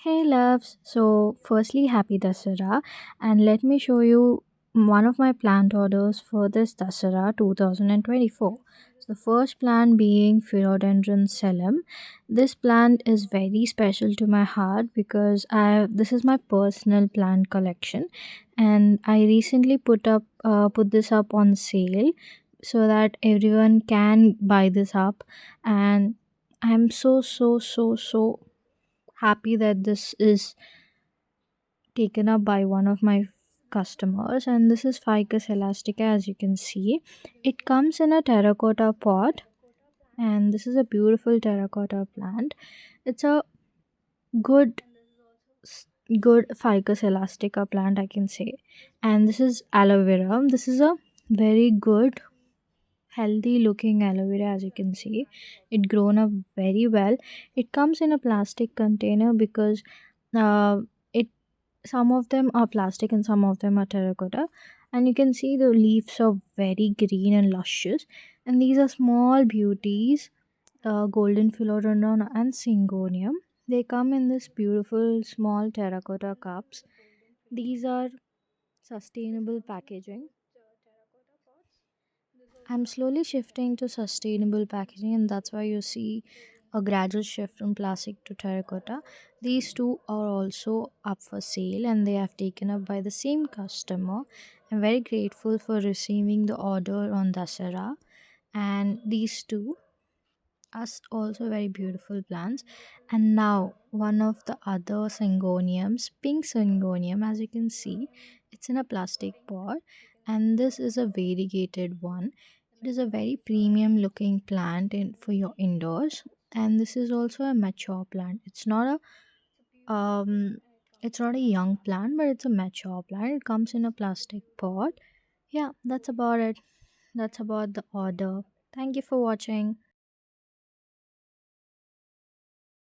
Hey loves, so firstly happy Dussera and let me show you one of my plant orders for this Dussera 2024. So the first plant being philodendron Sellum. This plant is very special to my heart because I this is my personal plant collection and I recently put this up on sale so that everyone can buy this up, and I'm so happy that this is taken up by one of my customers. And this is ficus elastica, as you can see. It comes in a terracotta pot, and this is a beautiful terracotta plant. It's a good s- good ficus elastica plant, I can say. And this is aloe vera. This is a very good healthy looking aloe vera, as you can see. It grown up very well. It comes in a plastic container because uh, it some of them are plastic and some of them are terracotta, and you can see the leaves are very green and luscious. And these are small beauties, golden philodendron and syngonium. They come in this beautiful small terracotta cups. These are sustainable packaging. I'm slowly shifting to sustainable packaging, and that's why you see a gradual shift from plastic to terracotta. These two are also up for sale and they have taken up by the same customer. I'm very grateful for receiving the order on Dussera, and these two are also very beautiful plants. And now one of the other syngoniums, pink syngonium, as you can see, it's in a plastic pot, and this is a variegated one. It is a very premium looking plant in for your indoors, and this is also a mature plant. Um it's not a young plant, but it's a mature plant. It comes in a plastic pot. Yeah, that's about it. That's about the order. Thank you for watching.